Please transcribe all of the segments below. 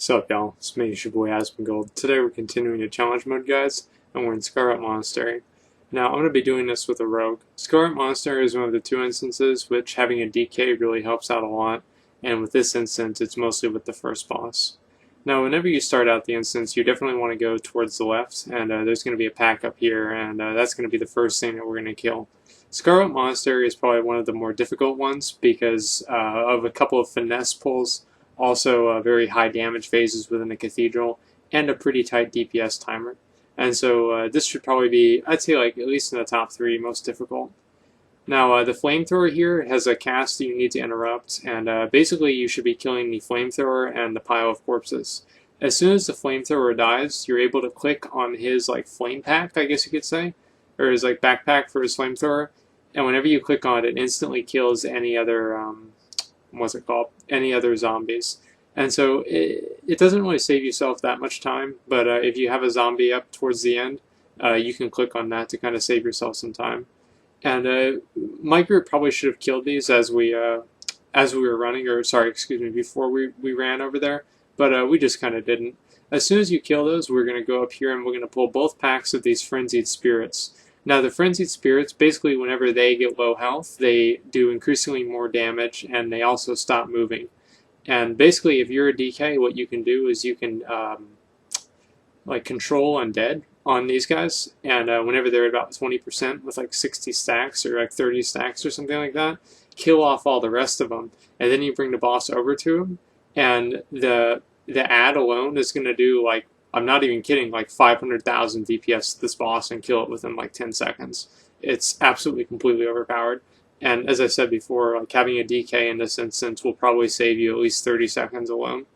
Sup y'all, it's me, your boy Asmongold. Today we're continuing the challenge mode guys, and we're in Scarlet Monastery. Now I'm going to be doing this with a rogue. Scarlet Monastery is one of the two instances which having a DK really helps out a lot, and with this instance it's mostly with the first boss. Now whenever you start out the instance you definitely want to go towards the left, and there's going to be a pack up here, and that's going to be the first thing that we're going to kill. Scarlet Monastery is probably one of the more difficult ones because of a couple of finesse pulls, also very high damage phases within the cathedral, and a pretty tight DPS timer. And so this should probably be, I'd say, like at least in the top 3 most difficult. Now the flamethrower here has a cast that you need to interrupt, and basically you should be killing the flamethrower and the pile of corpses. As soon as the flamethrower dies, you're able to click on his like flame pack, I guess you could say, or his like backpack for his flamethrower, and whenever you click on it, it instantly kills any other what's it called? Any other zombies. And so it doesn't really save yourself that much time, but if you have a zombie up towards the end, you can click on that to kind of save yourself some time. And my group probably should have killed these as we were running, or sorry, excuse me, before we ran over there, but we just kind of didn't. As soon as you kill those, we're going to go up here and we're going to pull both packs of these frenzied spirits. Now the frenzied spirits, basically whenever they get low health, they do increasingly more damage, and they also stop moving. And basically if you're a DK, what you can do is you can like control undead on these guys, and whenever they're about 20% with like 60 stacks or like 30 stacks or something like that, kill off all the rest of them, and then you bring the boss over to him, and the ad alone is going to do, like, I'm not even kidding, like 500,000 DPS to this boss and kill it within like 10 seconds. It's absolutely completely overpowered. And as I said before, like having a DK in this instance will probably save you at least 30 seconds alone.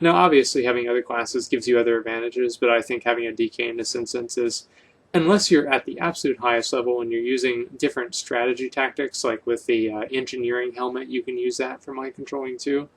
Now obviously having other classes gives you other advantages, but I think having a DK in this instance is, unless you're at the absolute highest level and you're using different strategy tactics, like with the engineering helmet, you can use that for mind controlling too.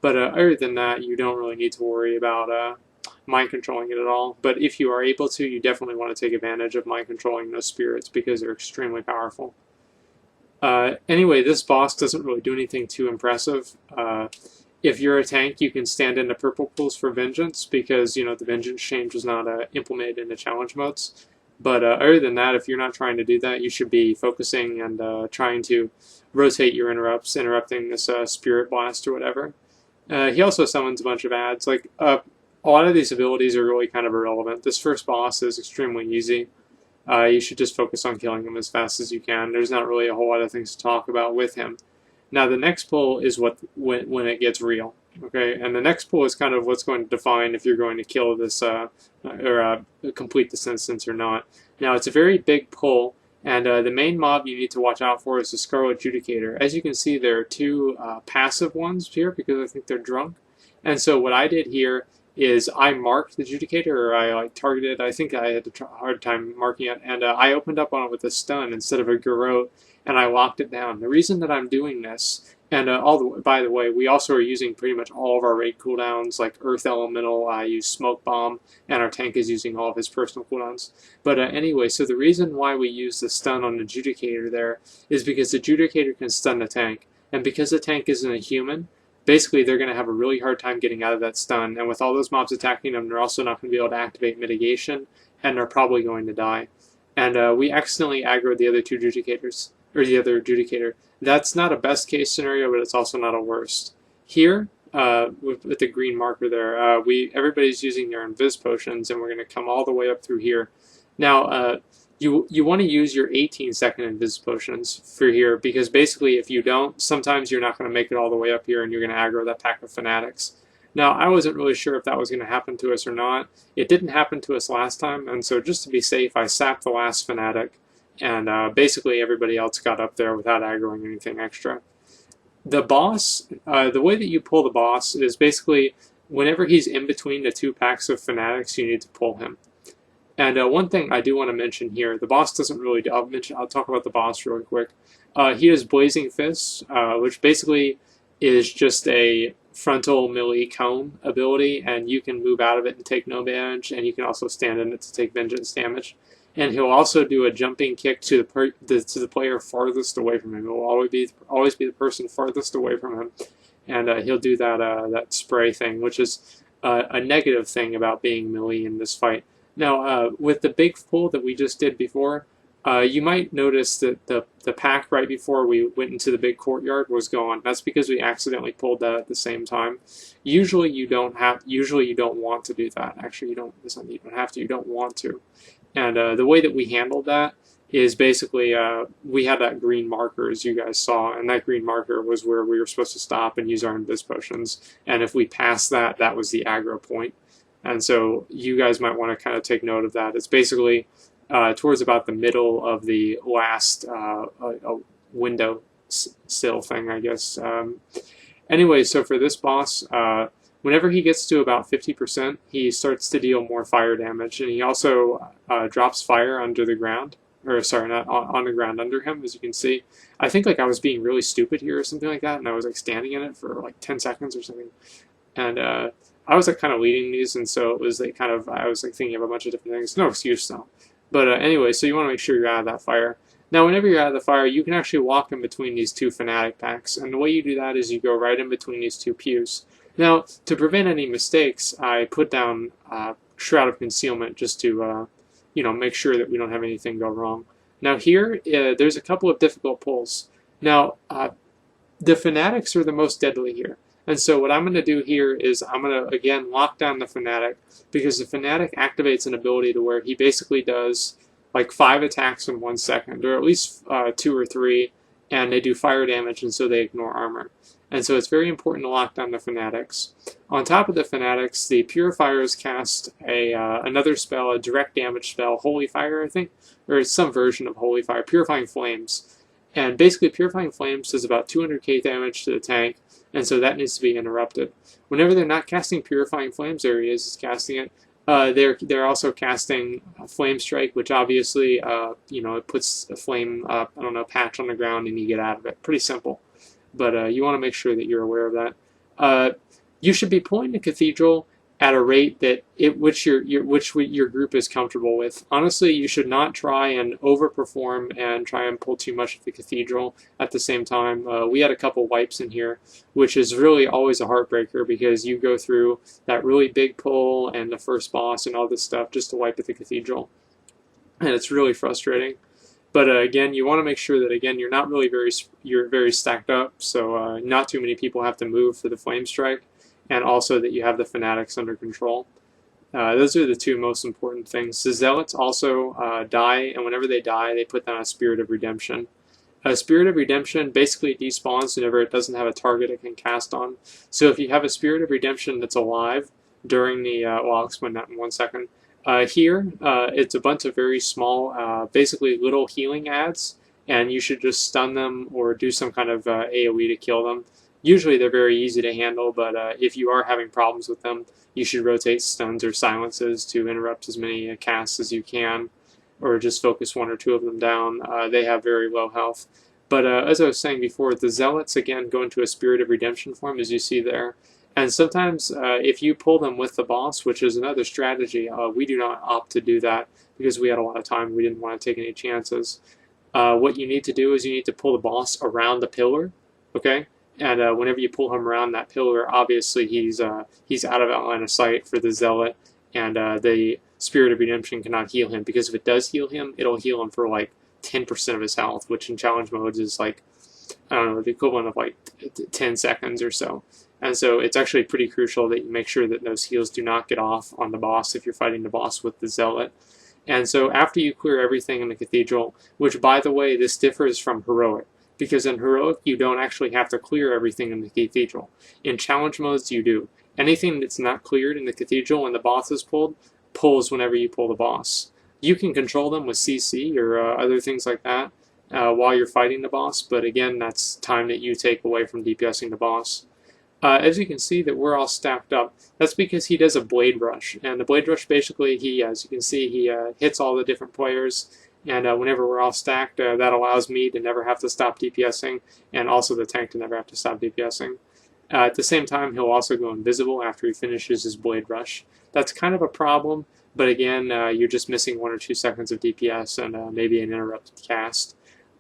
But other than that, you don't really need to worry about mind controlling it at all. But if you are able to, you definitely want to take advantage of mind controlling those spirits because they're extremely powerful. Anyway, this boss doesn't really do anything too impressive. If you're a tank, you can stand into purple pools for vengeance because, you know, the vengeance change was not implemented in the challenge modes. But other than that, if you're not trying to do that, you should be focusing and trying to rotate your interrupting this spirit blast or whatever. He also summons a bunch of ads. Like, a lot of these abilities are really kind of irrelevant. This first boss is extremely easy. You should just focus on killing him as fast as you can. There's not really a whole lot of things to talk about with him. Now the next pull is when it gets real. Okay, and the next pull is kind of what's going to define if you're going to kill this or complete this instance or not. Now it's a very big pull, and the main mob you need to watch out for is the Scarlet Judicator. As you can see, there are two passive ones here because I think they're drunk. And so what I did here is I marked the Judicator, or I like targeted. I think I had a hard time marking it, and I opened up on it with a stun instead of a garrote, and I locked it down. The reason that I'm doing this, and by the way, we also are using pretty much all of our raid cooldowns, like Earth Elemental, I use Smoke Bomb, and our tank is using all of his personal cooldowns. But anyway, so the reason why we use the stun on the Judicator there is because the Judicator can stun the tank, and because the tank isn't a human, basically they're going to have a really hard time getting out of that stun, and with all those mobs attacking them, they're also not going to be able to activate mitigation, and they're probably going to die. And we accidentally aggroed the other two Judicators, or the other Judicator. That's not a best case scenario, but it's also not a worst. Here, with the green marker there, everybody's using their invis potions, and we're going to come all the way up through here. Now, you want to use your 18-second invis potions for here, because basically if you don't, sometimes you're not going to make it all the way up here and you're going to aggro that pack of fanatics. Now, I wasn't really sure if that was going to happen to us or not. It didn't happen to us last time, and so just to be safe, I sapped the last fanatic, and basically everybody else got up there without aggroing anything extra. The boss, the way that you pull the boss is basically whenever he's in between the two packs of fanatics, you need to pull him. And one thing I do want to mention here, the boss doesn't really, I'll talk about the boss really quick. He has Blazing Fists, which basically is just a frontal melee cone ability, and you can move out of it and take no damage, and you can also stand in it to take vengeance damage. And he'll also do a jumping kick to the player farthest away from him. It will always be the person farthest away from him, and he'll do that spray thing, which is a negative thing about being melee in this fight. Now, with the big pull that we just did before, you might notice that the pack right before we went into the big courtyard was gone. That's because we accidentally pulled that at the same time. Usually you don't want to do that. Actually, you don't have to. You don't want to. And the way that we handled that is basically we had that green marker, as you guys saw, and that green marker was where we were supposed to stop and use our invis potions. And if we passed that, that was the aggro point. And so you guys might want to kind of take note of that. It's basically towards about the middle of the last window sill thing, I guess. Anyway, so for this boss, whenever he gets to about 50%, he starts to deal more fire damage, and he also drops fire under the ground. Or sorry, not on the ground under him, as you can see. I think like I was being really stupid here or something like that, and I was like standing in it for like 10 seconds or something. And I was like kind of leading these, and so it was like kind of, I was like thinking of a bunch of different things. No excuse though. But anyway, so you want to make sure you're out of that fire. Now, whenever you're out of the fire, you can actually walk in between these two fanatic packs, and the way you do that is you go right in between these two pews. Now, to prevent any mistakes, I put down Shroud of Concealment just to make sure that we don't have anything go wrong. Now here, there's a couple of difficult pulls. Now, the fanatics are the most deadly here. And so what I'm going to do here is I'm going to, again, lock down the fanatic, because the fanatic activates an ability to where he basically does like 5 attacks in 1 second, or at least 2 or 3, and they do fire damage, and so they ignore armor. And so it's very important to lock down the fanatics. On top of the fanatics, the purifiers cast another spell, a direct damage spell, Holy Fire, I think, or some version of Holy Fire, Purifying Flames. And basically, Purifying Flames does about 200k damage to the tank, and so that needs to be interrupted. Whenever they're not casting Purifying Flames, there he is casting it. They're also casting Flame Strike, which obviously, it puts a flame, patch on the ground, and you get out of it. Pretty simple. But you want to make sure that you're aware of that. You should be pulling the Cathedral at a rate that which your group is comfortable with. Honestly, you should not try and overperform and try and pull too much of the Cathedral at the same time. We had a couple wipes in here, which is really always a heartbreaker, because you go through that really big pull and the first boss and all this stuff just to wipe at the Cathedral, and it's really frustrating. But again, you want to make sure that, again, you're not really you're very stacked up, so not too many people have to move for the Flame Strike, and also that you have the Fanatics under control. Those are the two most important things. The Zealots also die, and whenever they die, they put down a Spirit of Redemption. A Spirit of Redemption basically despawns whenever it doesn't have a target it can cast on. So if you have a Spirit of Redemption that's alive during the, I'll explain that in 1 second. Here, it's a bunch of very small, basically little healing ads, and you should just stun them or do some kind of AoE to kill them. Usually they're very easy to handle, but if you are having problems with them, you should rotate stuns or silences to interrupt as many casts as you can, or just focus 1 or 2 of them down. They have very low health. But as I was saying before, the Zealots, again, go into a Spirit of Redemption form, as you see there. And sometimes if you pull them with the boss, which is another strategy, we do not opt to do that because we had a lot of time. We didn't want to take any chances. What you need to do is you need to pull the boss around the pillar, okay? And whenever you pull him around that pillar, obviously he's out of line of sight for the Zealot, and the Spirit of Redemption cannot heal him, because if it does heal him, it'll heal him for like 10% of his health, which in challenge modes is like, I don't know, the equivalent of like 10 seconds or so. And so it's actually pretty crucial that you make sure that those heals do not get off on the boss if you're fighting the boss with the Zealot. And so after you clear everything in the Cathedral, which, by the way, this differs from Heroic, because in Heroic you don't actually have to clear everything in the Cathedral. In challenge modes you do. Anything that's not cleared in the Cathedral when the boss is pulled, pulls whenever you pull the boss. You can control them with CC or other things like that while you're fighting the boss, but again, that's time that you take away from DPSing the boss. As you can see that we're all stacked up, that's because he does a Blade Rush. And the Blade Rush, basically, as you can see, he hits all the different players. And whenever we're all stacked, that allows me to never have to stop DPSing, and also the tank to never have to stop DPSing. At the same time, he'll also go invisible after he finishes his Blade Rush. That's kind of a problem, but again, you're just missing 1 or 2 seconds of DPS and maybe an interrupted cast.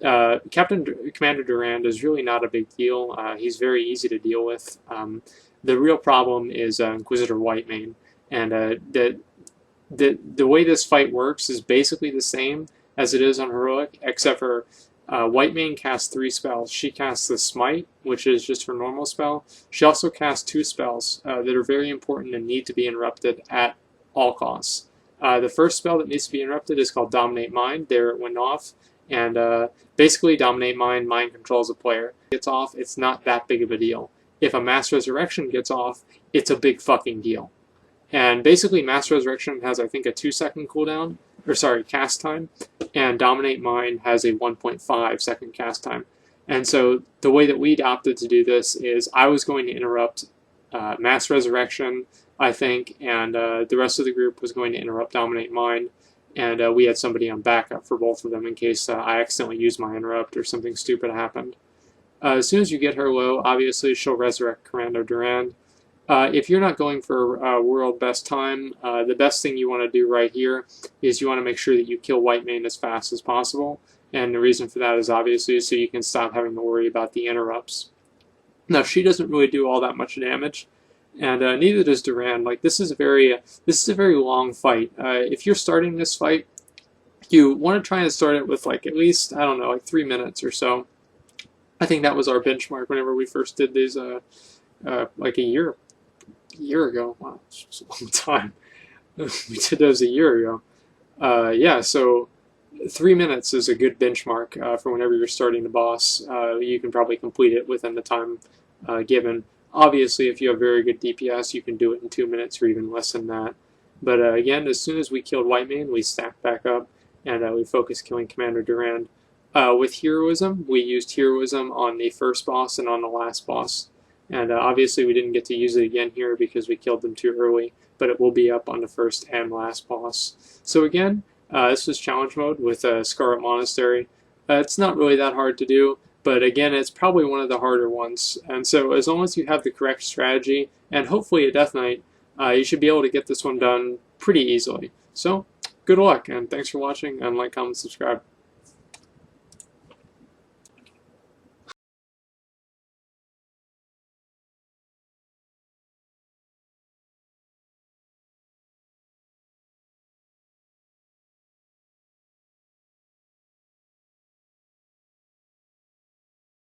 Commander Durand is really not a big deal. He's very easy to deal with. The real problem is Inquisitor Whitemane, and the way this fight works is basically the same as it is on Heroic, except for Whitemane casts 3 spells. She casts the Smite, which is just her normal spell. She also casts 2 spells that are very important and need to be interrupted at all costs. The first spell that needs to be interrupted is called Dominate Mind. There it went off, and basically Dominate Mind controls a player. If it gets off, it's not that big of a deal. If a Mass Resurrection gets off, it's a big fucking deal. And basically Mass Resurrection has, I think, a 2-second cooldown, or sorry, cast time, and Dominate Mind has a 1.5 second cast time. And so the way that we opted to do this is I was going to interrupt Mass Resurrection, I think, and the rest of the group was going to interrupt Dominate Mind, and we had somebody on backup for both of them in case I accidentally used my interrupt or something stupid happened. As soon as you get her low, obviously she'll resurrect Commander Durand. If you're not going for world best time, the best thing you want to do right here is you want to make sure that you kill Whitemane as fast as possible. And the reason for that is obviously so you can stop having to worry about the interrupts. Now, she doesn't really do all that much damage, and neither does Durand. Like, this is a very long fight. If you're starting this fight, you want to try and start it with like at least, I don't know, like 3 minutes or so. I think that was our benchmark whenever we first did these like a year ago. Wow, it's a long time. We did those a year ago. Yeah, so 3 minutes is a good benchmark for whenever you're starting the boss. You can probably complete it within the time given. Obviously, if you have very good DPS, you can do it in 2 minutes or even less than that. But again, as soon as we killed Whitemane, we stacked back up and we focused killing Commander Durand. With Heroism, we used Heroism on the first boss and on the last boss. And obviously we didn't get to use it again here because we killed them too early, but it will be up on the first and last boss. So again, this was challenge mode with Scarlet Monastery. It's not really that hard to do, but again, it's probably one of the harder ones. And so as long as you have the correct strategy, and hopefully a Death Knight, you should be able to get this one done pretty easily. So, good luck, and thanks for watching, and like, comment, subscribe.